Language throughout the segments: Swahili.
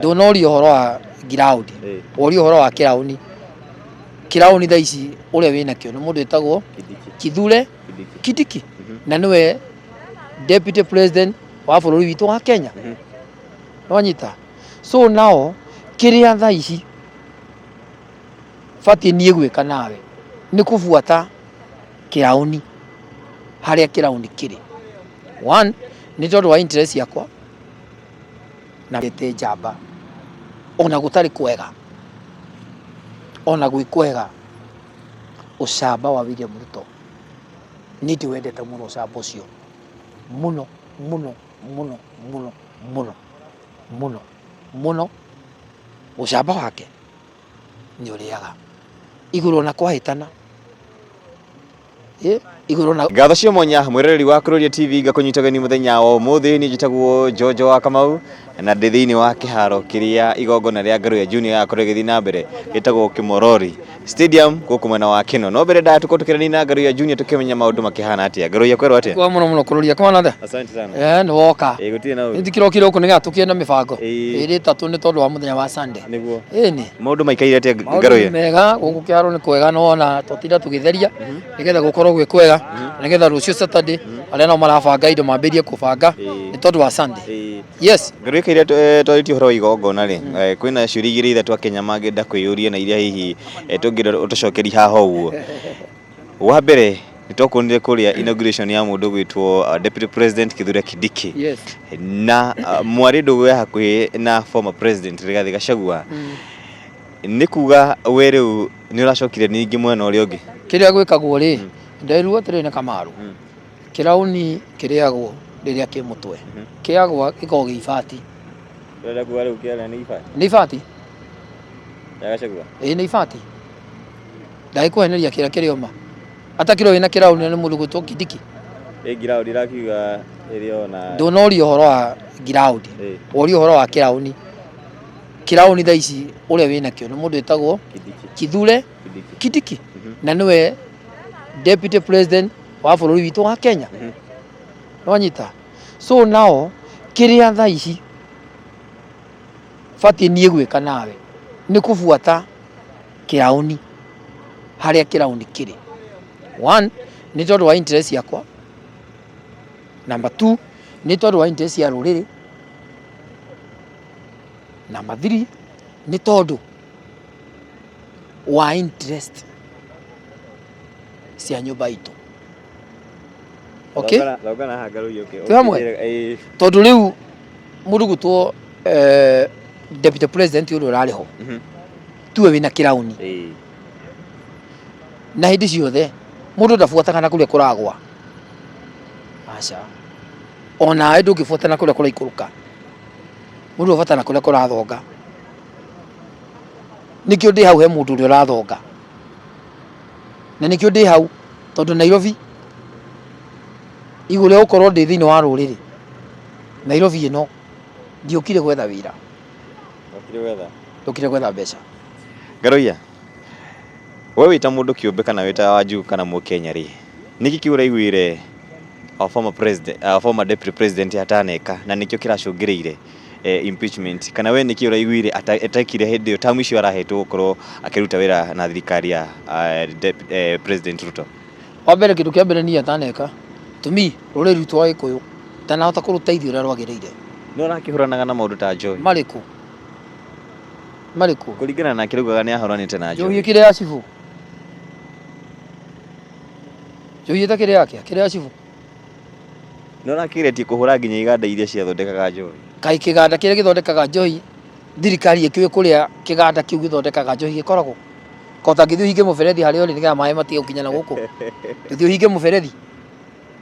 Ndonori uhoro wa ground ori uhoro wa kirauni thaa ici uria wina kio ni mundu etagwo Kithure Kindiki na niwe deputy president wa bururi witu wa Kenya wanyita so nao kiria thaa ici fati nie gwika nawe ni kufuata kirauni haria kirauni kiri one ni tondu wa interest yakwa na gete jamba ona gutari kwega ona gwikwega ucamba wa William Ruto niti wendete muno ucamba ucio muno muno muno muno muno muno muno ucamba wake ni uriaga iguru na kwahitana iguru na Ngatho cio monya mwirereri wa Kururia TV ngakunyitagani muthenya wa umuthi ni njitagwo Jojo wa Kamau na ndi thiini wa kiharo kiria igongona ria Ngaruya Junior yakorwo githi na mbere gitagwo Kimorori Stadium guku mwena wa Kino no mbere da tukotukirani na Ngaruya Junior tukimenya maundu makihana atia Ngaruya kwerwo atia kwa muno muno Kururia kama natha asante sana ni woka gutire na ndi kiro kuniga tukienda mibango iri tatu ni tondu wa muthenya wa Sunday niguo ni maundu maikaire atia Ngaruya mega guku kiharo ni kwega no ona tutinda tugitheria nigetha gukorwo gwi kwega nigetha rucio Saturday aria no marabanga indo mambirie kubanga ni tondu wa Sunday yes Ngaruya kiria twariti horo igongona ri kwina ciuri igiri ithatu Kenya mangenda kwiyuria na iria hihi tungira utucokeri haha uguo wa mbere nitokunire kuria inauguration ya mundu gwitwo deputy president Kithure Kindiki yes na mwari ndugu hakuhi na former president Rigathi Gachagua ni kuga we riu ni uracokire ningi mwena uria ungi kiria gwikagwo ri ndairuo tiri na Kamaru kirauni kiriagwo riria ki mutwe kiagwa giko gifati renda kuga riu kiara ni ifati ni ifati ya Gachagua ni ifati dai kuheneria kira kirioma ata kiro ina kirauni ni mundu gwitwo Kindiki ground irakiuga irio na ndonori uhoro wa ground ori uhoro wa kirauni thaa ici uria wina kio ni mundu etagwo Kithure Kindiki na niwe deputy president wa bururi witu wa Kenya wanyita so nao kiria thaa ici fati nie gwika nawe ni kufuata kirauni haria kirauni kiri one ni tondu wa interest yakwa number two ni tondu wa interest ya ruriri number three ni tondu wa interest cia nyumba itu okay logana ha Ngaruya okay tondu riu mundu gutwo deputy president uyu urariho tuwe wina kirauni na hindi ciothe mundu ndafuataga na kuria kuragwa acha ona ai ndungifuata na kuria kuraikuruka mundu ufuata na kuria kurathonga nikio ndi hau he mundu uria urathonga na nikio ndi hau tondu Nairobi igure ukorwo ndi thiini wa ruriri Nairobi ino ndiukire gwetha wira ndukire gwetha mbeca Ngaruya we wita mundu kiumbe kana wita waju kana mu Kenya ri niki kiura igwire former deputy president ataneka na nikio kiracungireire impeachment kana we niki uraigwire atakire hindi tamu icio arahetwo gukorwo akiruta wira na thirikari ya president Ruto wa mbere kindu kia mbere ni ataneka tumi ruriri rwitu wa Gikuyu tanahota kuruteithia uria rwagiriire no rakihuranaga na maundu ta Joy mariku kuringana na kirugaga ni ahoranite na Joy Joy kire ya cibu Joy ta kire yake kire ya cibu no rakireti kuhura nginya iganda iria cia thondekaga Joy kai kiganda kire githondekaga Joy thirikari ikiwe kuria kiganda kiu githondekaga Joy gikoragwo kota githio hige muberethi haria uri niga maĩ matige ukinyana guku githio hige muberethi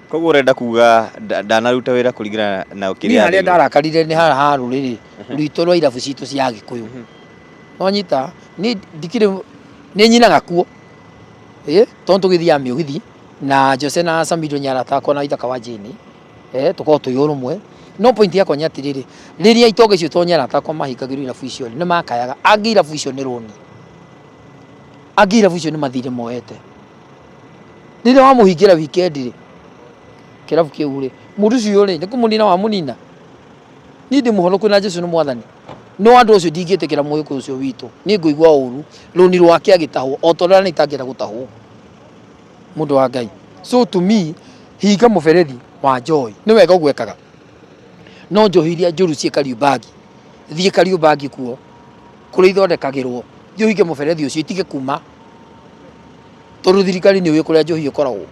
koguo urenda kuga ndanaruta wira kuringana na ukiria haria ndarakarire ni haha ruriri rwito rwa irabu citu cia Gikuyu wanyita ni ndikire ni nyinaga kuo tondu tugithia miugithi na Jose na Samido Nyarata kona ithaka wa Jini tukorwo twi urumwe no point yakwa ni atiriri riria itonga icio to Nyarata kwa mahingagirwo irabu icio ni makayaga angi irabu icio ni roni angi irabu icio ni mathire moete riria wa muhingira weekend ri kirabu kiu ri mundu ucio ri ni kumunina wa munina ni ndi muhonoku na Jesu ni mwathani no andu ucio ndingĩtĩkĩra mũgĩkũyũ ucio witũ nĩ ngũigua ũru rũni rwake agĩtahwo o tondũ nĩ itangĩenda gũtahwo mũndũ wa Ngai. So to me hinga mũberethi wa Njohi nĩ wega ũgwekaga, no njohi iria njũru ciĩ Kariombangi thiĩ Kariombangi kuo kũrĩa ithondekagĩrwo thiĩ ũhinge mũberethi ũcio itige kuma tondũ thirikari nĩ ũĩ kũrĩa njohi ĩkoragwo.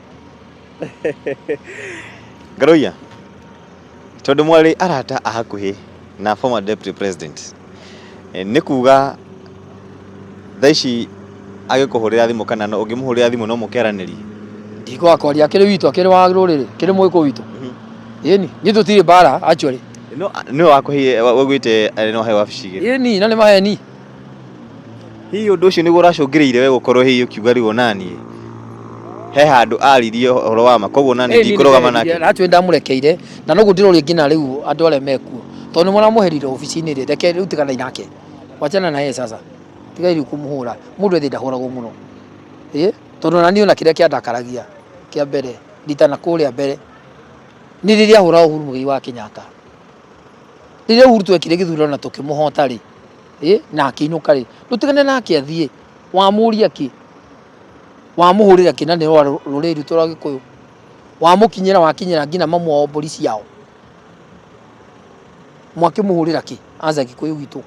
Ngaruiya tondũ mwarĩ arata a hakuhĩ na former deputy president nĩ kuga thaa ici agĩkũhũrĩra thimũ kana no ũngĩmũhũrĩra thimũ no mũkĩaranĩrie? Ndiko akwaria akĩrĩ witũ akĩrĩ wa rũrĩrĩ kĩrĩ mũĩkũ witũ ĩni nĩ tũtirĩ mbara actually no wakũhĩ wĩgwĩte no he wabici igĩrĩ ĩni na nĩ maheni hihi ũndũ ũcio nĩguo ũracũngĩrĩire we gũkorwo hihi ũkiuga rĩu onaniĩ he handũ aririe ũhoro wa ma koguo nani ndikũrũgama nake atwe ndamũrekeire na noguo ndĩroria nginya rĩu andũ arĩa mekuo tondũ mũramũherire ofici-inĩ rĩ reke rĩu tigana nake wachana na yeye sasa tiga ili kumuhũra mũndũ ethĩ ndahũragwo mũno tondũ nani ona kĩrĩa kĩandakaragia kĩa mbere nditana kũrĩa mbere nĩ rĩrĩa hũra Uhuru Mũigai wa Kenyatta rĩrĩa Uhuru twekire gĩthurano na tũkĩmũhota rĩ na akĩinũka rĩ tũtigane nake athiĩ wamũria kĩ wamũhũrĩra kĩ na nĩ rũrĩrĩ rwitũ rwa Gĩkũyũ wamũkinyĩra wakinyĩra nginya mamu wao mbũri ciao mwakĩmũhũrĩra kĩ aza Gĩkũyũ gitũ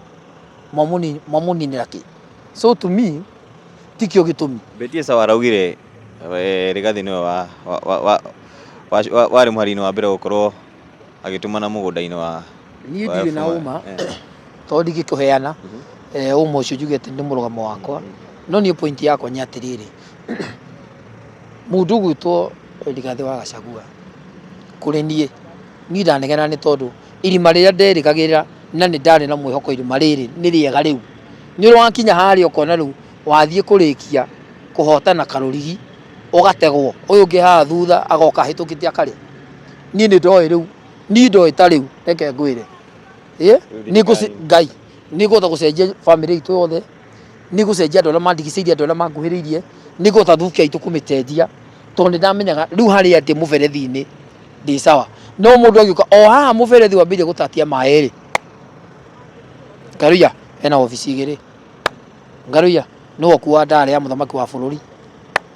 mamũninĩra kĩ. So to me tikio gĩtũmi Betie Sawa araugire Rigathi nĩwe warĩ mũhari-inĩ wa mbere gũkorwo agĩtũmana mũgũnda-inĩ wa niĩ ndirĩ na ũma tondũ ndingĩkũheana ũma ũcio njugĩte nĩ mũrũgamo wakwa no niĩ point yakwa nĩ atĩrĩrĩ mũndũ gwĩtwo Rigathi wa Gachagua kũrĩ niĩ ndanegena nĩ tondũ irima rĩrĩa nderĩgagĩrĩra na nĩ ndarĩ na mwĩhoko irima rĩrĩ nĩ rĩega rĩu nĩ ũrwakinya harĩa ũkona rĩu wathiĩ kũrĩkia kũhotana karũrigi ũgategwo ũyũ ũngĩ haha thutha agoka hĩtũkĩte akarĩa niĩ nĩ ndoĩ rĩu niĩ ndoĩ ta rĩu reke ngwĩre Ngai nĩ ngũhota gũcenjia family itũ yothe nĩ gũcenjia andũ arĩa mandigicĩirie andũ arĩa manguhĩrĩirie nĩ ngũhota thukia itũ kũmĩtendia tondũ nĩ ndamenyaga rĩu harĩa atĩ mũberethi-inĩ ndĩ sawa no mũndũ agĩũka o haha mũberethi wambĩrĩria gũtatia maĩ rĩ Ngaruiya ena ofici igĩrĩ Ngaruiya nĩwe ũkuua ndare ya mũthamaki wa bũrũri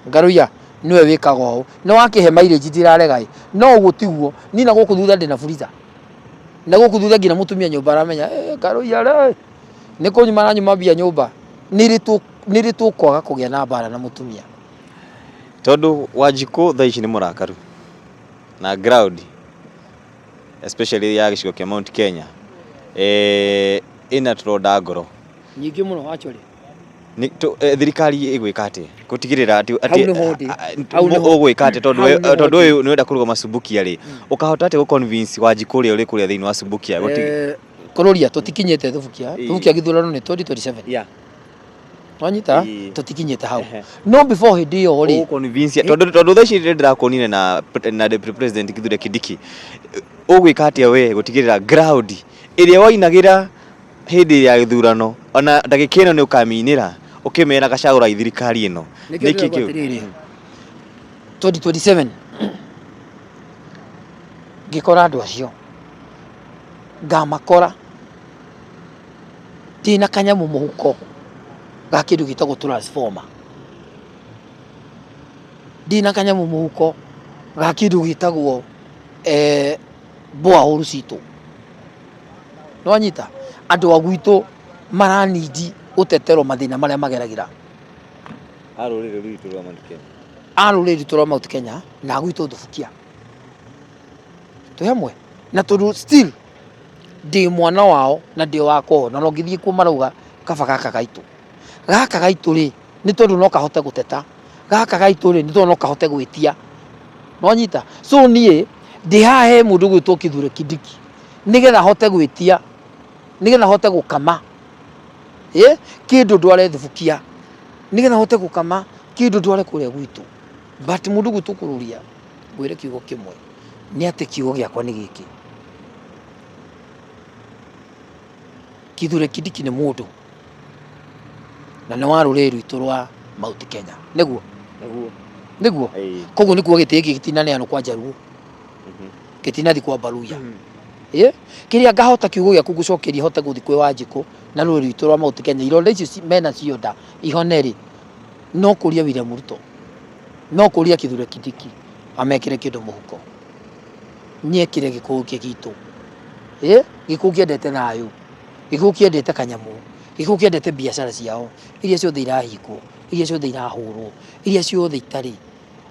Ngaruiya nĩwe wĩkaga ũũ nĩ wakĩhe mileage ndirarega no ũguo tiguo niĩ na gũkũ thutha ndĩ na Fuliza na gũkũ thutha nginya mũtumia nyũmba aramenya Ngaruiya rĩ nĩ kũnyuma aranyuma mbia nyũmba nĩ rĩ tũkwaga kũgĩa na mbara na mũtumia tondũ Wanjikũ thaa ici nĩ mũrakaru na ground especially ya gĩcigo kĩa Mount Kenya ina tũronda ngoro nyingĩ mũno actually thirikari ĩgwĩka atĩ gũtigĩrĩra atĩ ũgwĩka atĩ tondũ ũyũ nĩ wenda kũrũgama Subukia rĩ ũkahota atĩ gũconvince Wanjikũ ũrĩa ũrĩ kũrĩa thĩinĩ wa Subukia kũrũria tũtikinyĩte Subukia gĩthurano nĩ 2027 wanyita tũtikinyĩte hau no before hĩndĩ ĩyo rĩ convince tondũ thaa ici ndĩrakuonire na deputy president Kithure Kindiki ũgwĩka atĩa we gũtigĩrĩra ground ĩrĩa wainagĩra hĩndĩ ya gĩthurano ona ndagĩka ĩno nĩ ũkaminĩra ũkĩmera Gachagũra thirikari ĩno nĩkĩ kĩu 2027 ngĩkora andũ acio ngamakora ndĩna kanyamũ mũhuko ga kĩndũ gĩtagwo transformer ndĩna kanyamũ mũhuko ga kĩndũ gĩtagwo borehole citũ nĩwanyita andũ a gwitũ maranidi ũtetero mathĩna marĩa mageragĩra arũrĩrĩ rwitũ rwa Mount Kenya rwitũ rwa Mount Kenya na gwitũ Thubukia twĩ hamwe na tondũ still ndĩ mwana wao na ndĩ wakwa na no ngĩthiĩ kuo marauga kaba gaka gaitũ rĩ nĩ tondũ no kahote gũteta gaka gaitũ rĩ nĩ tondũ no kahote gwĩtia nĩwanyita so niĩ ndĩ haha he mũndũ gwĩtwo Kithure Kindiki nĩgetha hote gwĩtia nĩgetha hote gũkama kĩndũ ndware Thubukia nĩgetha hote gũkama kĩndũ ndware kũrĩa gwitũ but mũndũ gwitũ kũrũria ngwĩre kiugo kĩmwe nĩ atĩ kiugo gĩakwa nĩ gĩkĩ Kithure Kindiki nĩ mũndũ na nĩ wa rũrĩrĩ rwitũ rwa Mount Kenya nĩguo koguo nĩkuo gĩtĩ gĩkĩ gĩtinaneanwo kwa Njaruo gĩtinathi kwa Mbaluya kiria ngahota kiugo giaku gucokeria hote guthi kwi Wanjiku na ruri rwitu rwa Mount Kenya ironda icio mena cionda ihoneri no kuria William Ruto no kuria Kithure Kindiki amekire kindu muhuko niekire gikuũ gitu gikuũ kiendete thayu gikuũ kiendete kanyamu gikuũ kiendete biacara ciao iria ciothe irahingwo iria ciothe irahũrwo iria ciothe itari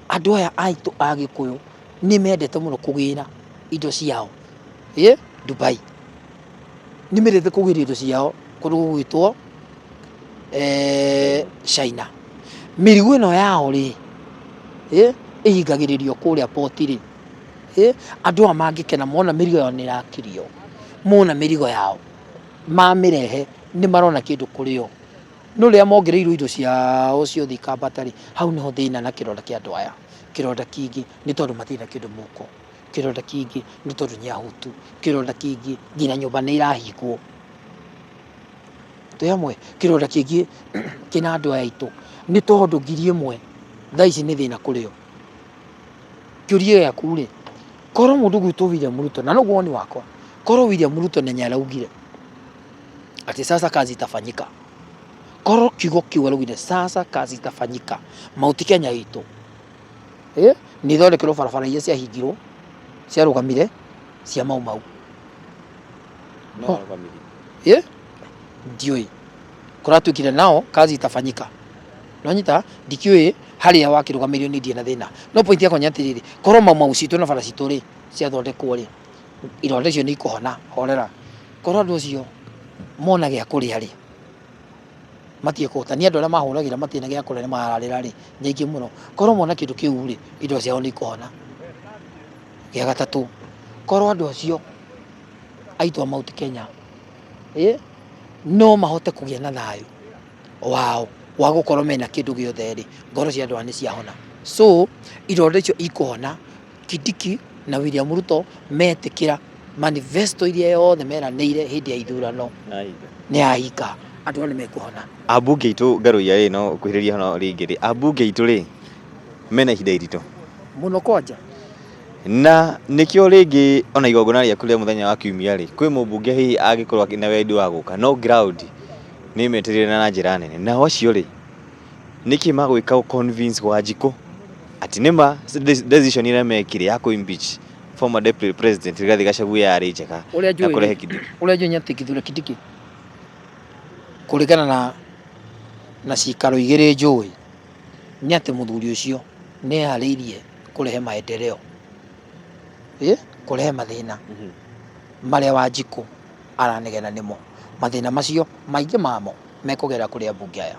andu aya aitu a Gikuyu ni mendete muno kugira indo ciao Dubai ni mendete kugira indo ciao kundu gwitwo China mirigo ino yao ri ihingagiririo kuria poti ri andu a mangikena mona mirigo yao ni rakirio mona mirigo yao mamirehe ni marona kindu kurio no ria mongereirwo indo ciao ciothe ikambatari hau niho thina na kironda kia andu aya kironda kingi ni tondu matina kindu muko kironda kingi ni tondu nyahutu kironda kingi nginya nyumba ni irahingwo tuyamwe kironda kingi kina andu aya itu ni tondu ngiri imwe thaa ici ni thina kurio kiuria yaku ri korwo mundu gwitwo William Ruto na no gwoni wakwa korwo William Ruto nenya araugire ati sasa kazi itafanyika korwo kiugo kiu araugire sasa kazi itafanyika Mount Kenya itu ni thondekirwo barabara iria ciahingirwo ciarugamire cia Mau no rugamire ndioi kuratwikire nao kazi itafanyika no nyita ndikiui haria wakirugamirio ni ndie na thina no point yakwa nyatiriri korwo Mau citu na bara citu ri cia thondekwo ri ironda icio ni ikuhona horera korwo andu acio mona gia kuria ri matie kuhota ni andu aria mahuragira matina gia kuria mararira ri nyingi muno korwo mona kindu kiu ri indo ciao ni ikuhona gia gatatu korwo andu acio aitu a Mount Kenya no mahote kugia na thayu wao wa gukorwo mena kindu giothe ri ngoro cia andu ani ciahona so ironda icio ikuhona Kindiki na William Ruto metikira manifesto iria yothe meranĩire hindi ya ithurano ni ahinga andu ni mekuhona ambunge itu ngaruia ri no kuhiriria hono ringi ri ambunge itu ri mena ihinda irito muno kwanja na nikio ringi ona igongona ria kuria muthenya wa kiumia ri kwi mumbunge hihi agikorwo na wendi wa guka no ground ni metirire na njira nene na ocio ri niki magwika convince Wanjiku ati nima decision ira mekire ya ku impeach former deputy president Rigathi Gachagua yari njega na kurehe Kindiki uria njunya tikithura Kindiki kurigana na cikaro igiri njui ni ati muthuri ucio ni hariirie kurehe maendeleo kurehe mathina maria Wanjiku aranegena nimo mathina macio maingi mamo mekugera kuri ambunge aya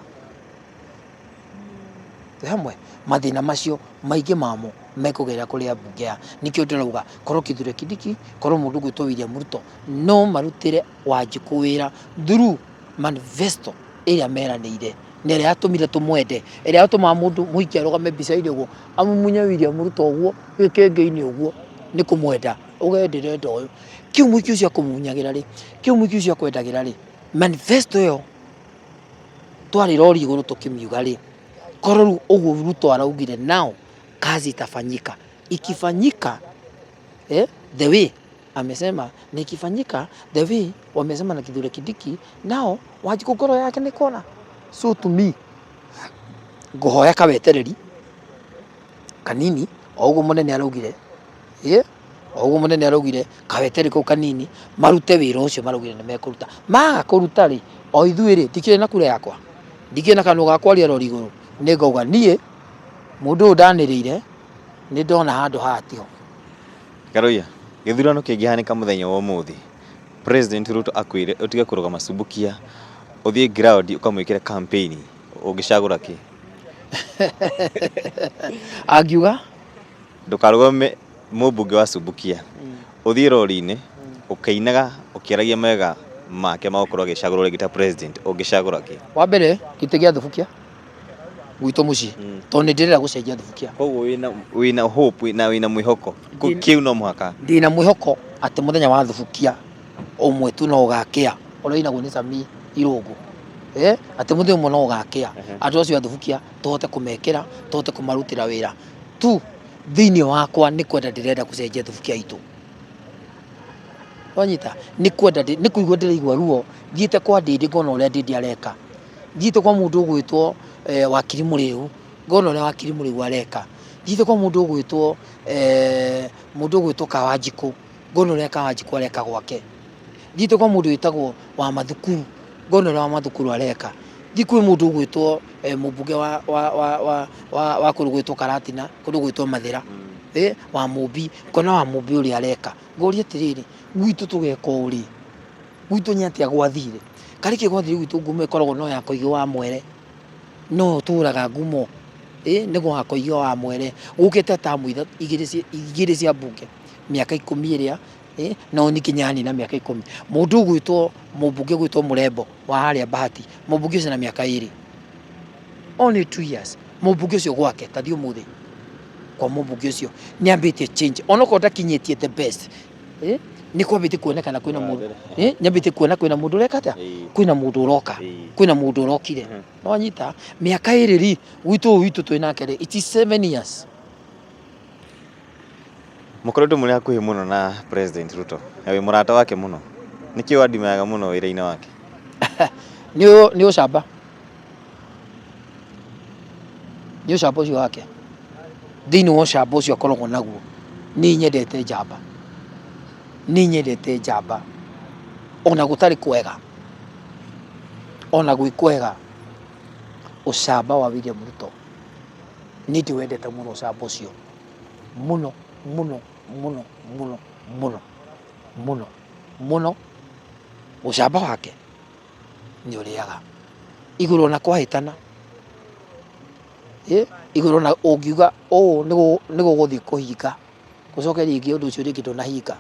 hamwe mathina macio maingi mamo mekugera kuri ambunge aya nikio ndirauga korwo Kithure Kindiki korwo mundu gwitwo William Ruto no marutire Wanjiku wira through manifesto iria meranĩire nä rä atumire tumwende ĩrĩa atuma mundu muikia arugame mbica-inĩ ũguo amumunya William Ruto ũguo gĩkĩngĩ-inĩ ũguo nĩ kũmwenda ũgendere ndo ũyũ kiu mũiki ũcio akũmunyagira ri kiu mũiki ũcio akwendagira ri manifesto ĩyo twari rori igũrũ tukimiuga ri korwo ũguo Ruto araugire nao kazi itafanyika ikifanyika the way amesema na ikifanyika the way wamesema na Kithure Kindiki nao Wanjiku ngoro yake ni kona so to me nguhoya kawetereri kanini oguo munene araugire oguo munene araugire kawetereri ko kanini marute wira ucio maraugire ni mekuruta maga kuruta ri o ithuĩ ri ndikire na kura yakwa ndikire na kanũ gakwa ria rori igũrũ ni ngauga nie mundu ndanĩrĩire ni ndona handu hatiho Garuia githurano kingihanika muthenya wa umuthi President Ruto akwire utige kurugama Subukia uthie ground ukamwikira campaign ungicagura ki agiuga ndukarugame mumbunge wa Subukia uthie rori-ini ukainaga ukiaragia mega make magukorwo agicagurwo gita president ungicagura ki wa mbere gite gia Thubukia gwitũ muciĩ tondũ nĩ ndĩrenda gũcenjia Thubukia koguo wina hope na wina mwihoko kiu no muhaka ndina mwihoko atĩ muthenya wa Thubukia ũmwe tu no ũgakĩa ũrĩa inagwo nĩ Sami Irũngũ atĩ muthenya ũmwe no ũgakĩa andũ acio a Thubukia tũhote kũmekĩra tũhote kũmarutĩra wĩra tu thĩinĩ wakwa nĩ kwenda ndĩrenda gũcenjia Thubukia itũ wanyita ni kwenda ni kuigua ndiraigua ruo thiite kwa ndindi ngona uria ndindi areka thiite kwa mundu ugwitwo wakiri muriu ngona uria wakiri muriu areka thiite kwa mundu ugwitwo Kawanjiku ngona uria Kawanjiku areka gwake thiite kwa mundu witagwo wa Mathukuru ngona uria wa Mathukuru areka thi kwi mundu ugwitwo mubunge wa kundu gwitwo Karatina kundu gwitwo Mathira wa Mumbi ngona wa Mumbi uria areka ngoria atiriri gwitu tugeka uri gwitu nyatia gwathire kariki gwathire gwitu ngumo ikoragwo no yakwa igi wa mwere no turaga ngumo nigo wakwa igi wa mwere ukite tamu igiri cia bunge miaka 10 iria no ni kinyani na miaka 10 mundu gwitwo mubunge gwitwo Murembo wa haria Bahati mubunge ucio na miaka 2 only 2 years mubunge ucio gwake tathio muthi kwa mubunge ucio ni ambite change onoko ndakinyitie the best ni kwambite kuonekana kwina mundu nyambite kuona kwina mundu rekata kwina mundu uroka kwina mundu urokire no nyita miaka 2 ri gwitu twinake ri it is 7 years mukoretwo muri hakuhi muno na President Ruto yawe murata wake muno niki wadimaga muno wira-ini wake ni ucamba ucio wake thini wa ucamba ucio akoragwo naguo ni nyendete njamba ona gutari kwega ona gwi kwega ucamba wa William Ruto ni ndiwendete muno ucamba ucio muno ucamba wake ni uriaga iguru na kwahitana iguru na ungiuga nigo guthi kuhinga gucoke ringi undu ucio ringi ndunahinga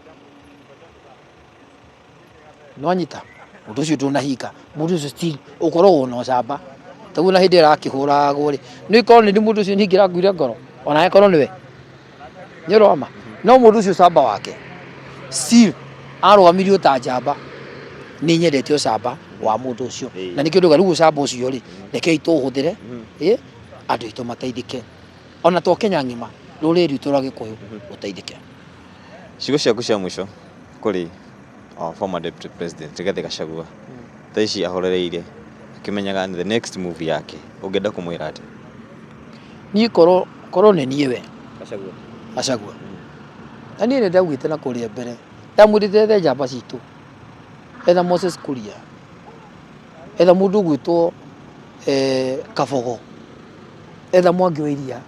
nwanyita undu ucio ndunahinga mundu ucio still ukoragwo na ucamba taguo na hindi irakihuragwo ri ni ikorwo ni mundu ucio ningira nguire ngoro ona ikorwo niwe nyiroma no mundu ucio ucamba wake still arugamirio ta njamba ni nyendete ucamba wa mundu ucio na nikio nduga riu ucamba ucio ri rekei tuhuthire andu itu mateithike ona to Kenya ngima ruriri itu rwa Gikuyu uteithike ciugo ciaku cia mwisho kuri former deputy president Rigathi Gachagua taici ahorereire akimenyaga the next move yake ungenda kumwira ati ni koro ne niwe Gachagua ani ne ndagwite na kuria mbere ndamwirite the njamba citu etha Moses Kuria etha mundu gwitwo Kabogo etha Mwangi wa Iria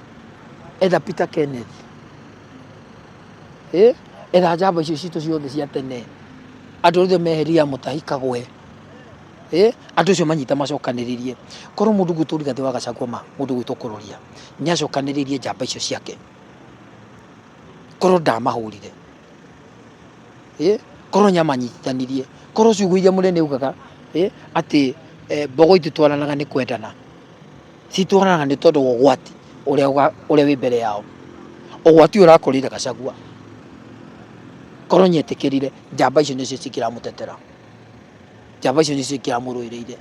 etha Peter Kenneth etha njamba icio citu ciothe cia tene andu othe meheria Mutahi Kagwe andu acio manyita macokaniririe korwo mundu gwitwo Rigathi wa Gachagua mundu gwitwo Kuroria nyacokaniririe njamba icio ciake korwo ndamahurire korwo nyamanyitithanirie korwo ciugo iria munene ugaga ati mbogo ititwaranaga ni kwendana citwaranaga ni tondu ugwati uria wi mbere yao ugwati urakorire Gachagua korwo nyetikirire njamba icio nicio cikiramutetera njamba icio nicio cikiramuruiriire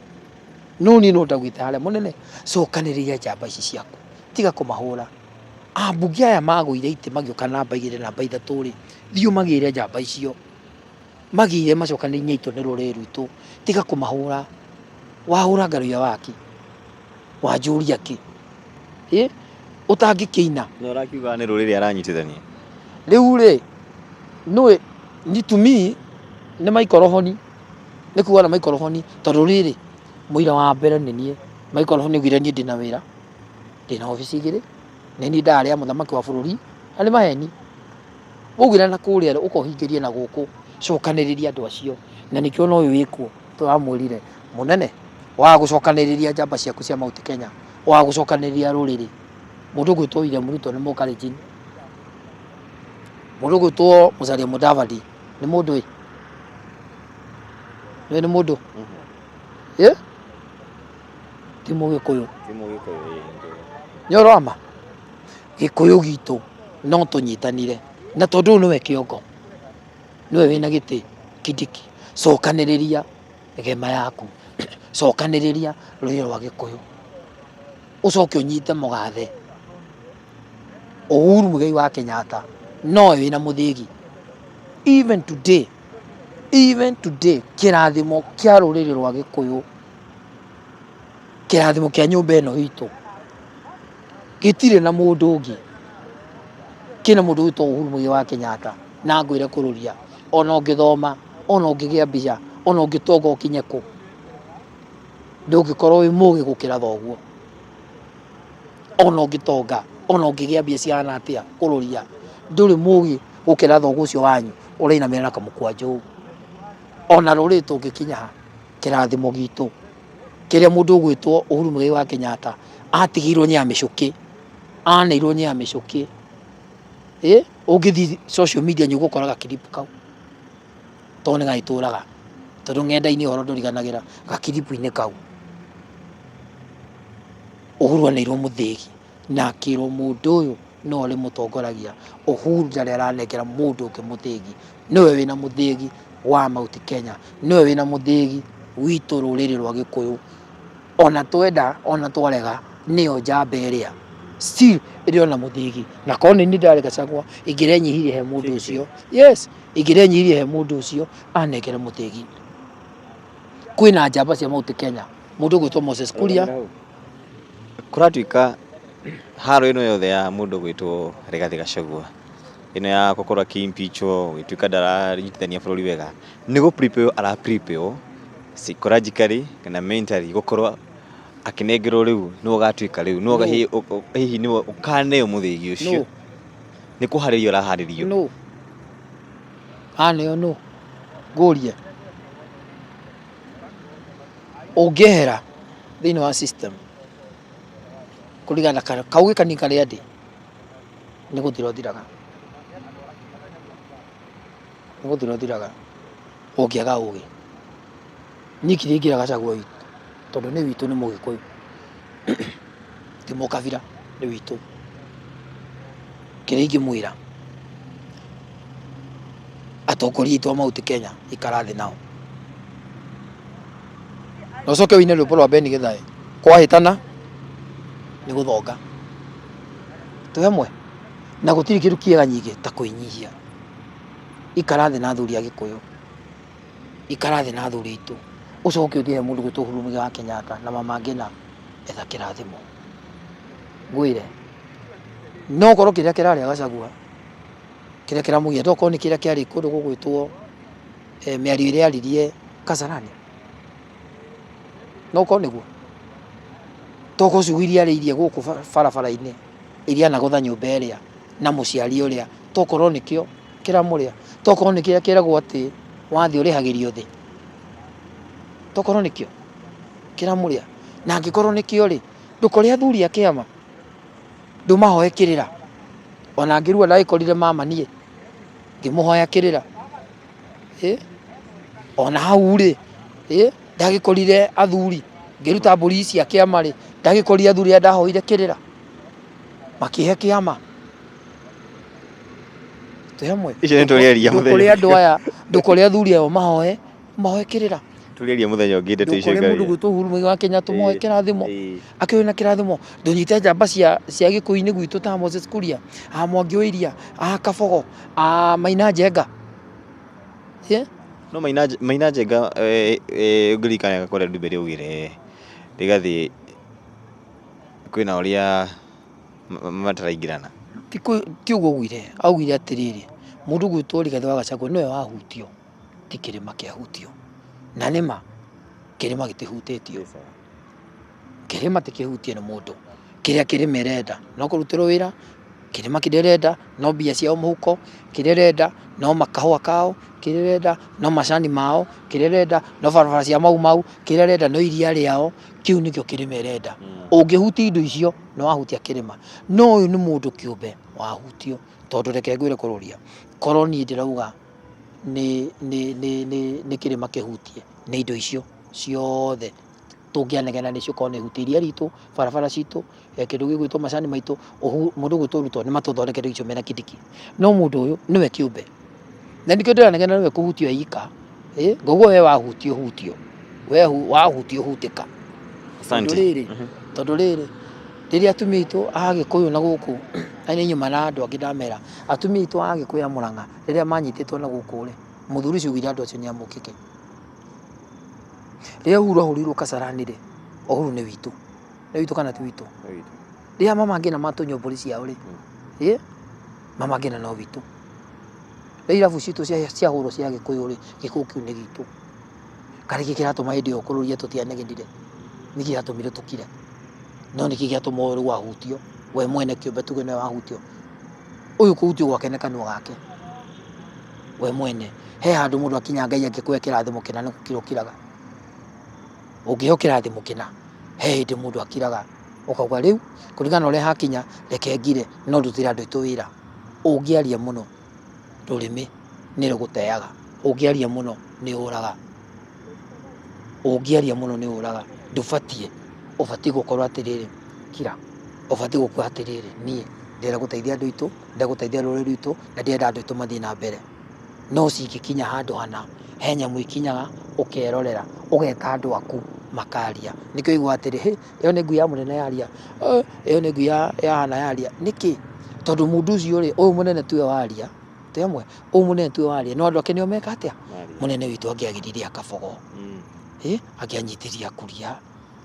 nuni no ndagwita haria munene cokaniriria njamba ici ciaku tiga kumahura ambunge aya magwire ite magioka namba 2 namba 3 ri thiu magire njamba icio magire macokaniririe itu ni ruriri rwitu tiga kumahura wahura ngaruya waki wajuria ki utangikiina no rakiuga ni ruriri aranyitithania riu ri no ni to me ni maikorofoni ni kuwa na maikorofoni tondu riri muira wa mbere ni nie maikorofoni gwire nie ndina wira ndina ofisi igiri ni ni ndari ya muthamaki wa bururi ani maheni ugira na kuria ukohingirie na guku cokaniriria andu acio na nikio no wikwo turamwirire munene wa gucokaniriria njamba ciaku cia Mount Kenya wa gucokaniriria ruriri mundu gwitwo William Ruto ni mukarijini mundu gwitwo Musalia Mudavadi ni mundu ni mundu ti Mugikuyu nyoroma Gikuyu gitu no tunyitanire na tondu niwe kiongo niwe wina giti Kindiki cokaniriria gema yaku cokaniriria ruriri rwa Gikuyu ucoke unyite mugathe Uhuru Muigai wa Kenyatta no wina muthigi even today even today kirathimo kia ruriri rwa Gikuyu, kirathimo kia nyumba ino itu gitire na mundu ungi, kina mundu witwo Uhuru Muigai wa Kenyatta, na ngwire kururia ona ungithoma, ona ungigia mbia, ona ungitonga ukinye ku, ndungikorwo wi mugi gukira thoguo, ona ungitonga, ona ungigia mbia ciana atia kururia, nduri mugi gukira thoguo ucio wanyu urainamira na kamukwanju. Ona ruriri tungikinya kirathimo gitu kiria mundu ugwitwo Uhuru Muigai wa Kenyatta atigirwo ni amicuki, aneirwo ni amicuki, ungithi social media nyu gukoraga clip kau tone gaituraga tondu ng'enda-ini horo nduriganagira gakiripu-ini kau Uhuru aneirwo muthigi na akirwo mundu uyu no uri mutongoragia. Uhuru ndari aranengera mundu ungi muthigi, niwe wina muthigi wa Mount Kenya, niwe wina muthigi witu ruriri rwa Gikuyu. Ona twenda ona twarega nio njamba iria still iri ona muthigi, na koni ni ndari Gachagua ingirenyihirie he mundu ucio, yes ingirenyihirie he mundu ucio anengere muthigi. Kwina njamba cia Mount Kenya, mundu gwitwo Moses Kuria, kuratuika haro ino yothe ya mundu gwitwo Rigathi Gachagua, ino ya gukorwo kimpicho gwituika ndararitithania bururi wega, ni go prepare ara prepare psychologically kana mentally gukorwo akinengerwo riu no gatuika riu no hihi ni ukaneo muthigi ucio ni kuharirio raharirio no aneo no guria ungehera thini wa system kurigana kauge kanika ria ndi ni guthira thiraga, ni guthira thiraga ungiaga ugi nikiri ngira Gachagua witu tondu ni witu ni Mugikuyu ti mukabira ni witu kiria ingimwira atongoria itu a Mount Kenya ikarathi nao nocoke wine rwimbo rwa Beni Githae kwahitana ni guthonga twemwe na gutiri kindu kiega nyingi ta kwinyihia. Ikarathi na athuri a Gikuyu, ikarathi na athuri itu, ucoke uthie mundu gwitwo Uhuru Muigai wa Kenyatta na mama ngina etha kirathimo ngwire no korwo kiria kiraria Gachagua kiria kiramugia ndoko ni kiria kiari kundu gugwitwo miario iria aririe Kasarani no ko niguo toko cugiria ariirie guku barabara-ini iria na gutha nyumba iria na muciari uria tokorwo nikio kiramuria, tokorwo ni kiria kiragwo ati wathi urihagirio thi, tokorwo nikio kiramuria, na angikorwo nikio ri ndukore athuri a kiama ndumahoe kirira, ona ngirua ndaikorire mama nie ngimuhoya kirira ona hau ri ndagikorire athuri ngiruta mburi cia kiama ri ndagikorire athuri a ndahoire kirira makihe kiama twemwe icio ni turiaria ndukore andu aya ndukore athuri ao mahoe kirira turiaria muthenya ungi ndeto icio ngai mundu gwitwo Uhuru Muigai wa Kenyatta tumuhoe kirathimo akiwe na kirathimo ndunyite njamba cia Gikuyu-ini gwitu ta Moses Kuria, Mwangi wa Iria, Kabogo, Maina Njenga no Maina Njenga ngirikanaga kuria ndumberi ugire Rigathi kwina uria mataraingirana ti uguo gwire augire atiriri mundu gwitwo Rigathi wa Gachagua niwe wahutio ti kirima kiahutio na nima kirima gitihutitio kirima tikihutie ni mundu kiria kirima irenda no kurutirwo wira kirima kirenda no mbia ciao muhuko kirenda no makahua kao kirenda no macani mao kirenda no barabara cia mau kirenda no iria riao kiu nikio kirima irenda ungihutia indo icio no wahutia kirima no uyu ni mundu kiumbe wahutio tondu reke ngwire kururia korwo ni ndirauga ni kirima kihutie ni indo icio ciothe tungianegena nicio korwo ni hutiria ritu barabara citu kindu gigwitwo macani maitu mundu gwitwo Ruto ni matuthondekere icio mena kidiki no mundu uyu niwe kiumbe na nikio ndiranegena niwe kuhutio ika ngoguo we wahutio we wahutio hutika asante tondu riri riria atumia itu a Gikuyu na guku aini nyuma na andu angi ndamera atumia itu a Gikuyu a Murang'a riria manyititwo na guku ri muthuri cio wira ndo cio amukike ria huru Kasarani ri Uhuru ni witu kana ti witu ria mama ngina matunyo polisi yao ri mama ngina no witu ria irabu citu cia huru cia Gikuyu ri Gikuyu kiu ni gitu kariki kiratuma hindi ukururia tutianegedire niki yatumire tukire no niki giatuma uru wahutio we mwene kiumbe tuge ne wahutio uyu kuhutio gwake ne kanua gake we mwene he handu mundu akinya Ngai angikuhe kirathimo kina ni gukirokiraga ungiho kirathimo kina he hindi mundu akiraga ukauga riu kuringana uria hakinya reke ngire no ndutira andu itu wira ungiaria muno rurimi ni ruguteaga ungiaria muno ni uraga ungiaria muno ni uraga ndubatie ubatie gukorwo atiriri kira ubatie gukua atiriri nie ndira guteithia andu itu ndira guteithia ruriri itu na ndira andu itu mathie na mbere no cingikinya handu hana he nyamu ikinyaga ukerorera ugeta andu aku makaria nikio igwa atiri iyo ni ngui ya munene yaria iyo ni ngui ya hana yaria niki tondu mundu ucio ri uyu munene tuwe waria temwe uyu munene tuwe waria no andu ake nio meka atia munene witu angiagiriria kabogo akianyitiria kuria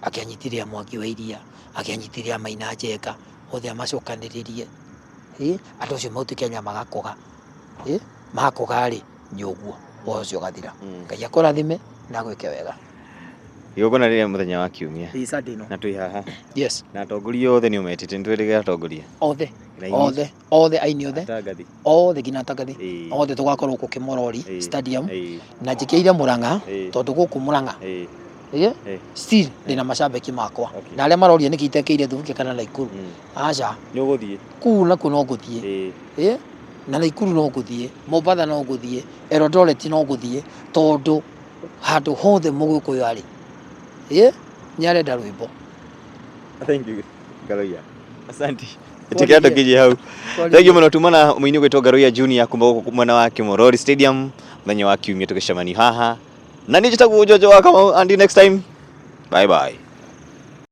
akianyitiria Mwangi wa Iria akianyitiria Maina Njenga othe amacokaniririe andu acio mautuke nya magakoga makoga ri nyoguo wocio gathira Ngai akurathime na gwike wega igogona riria muthenya wa kiumia Sunday no na twi haha yes na atongoria othe ni umetite ntwirige atongoria othe aini othe Tangathi othe ngina Tangathi othe tugakorwo ku Kimorori stadium na njikire Murang'a tondu guku Murang'a still ndina macambeki makwa na aria maroria niki itekeire Thubukia kana Naikuru aca ni uguthie kuu na kuno nguthie na Naikuru no nguthie Mombatha no nguthie Eldoret no nguthie tondu handu hothe Mugikuyu ari nyarenda rwimbo. Thank you Garoia, asante tikira tukije hau. Thank you muno tumana muini gwitwo Garoia Junior kumba guku mwana wa Kimorori Stadium muthenya wa kiumia tugicemani haha na ni njitagwo Jojo wa Kamau, and next time bye bye.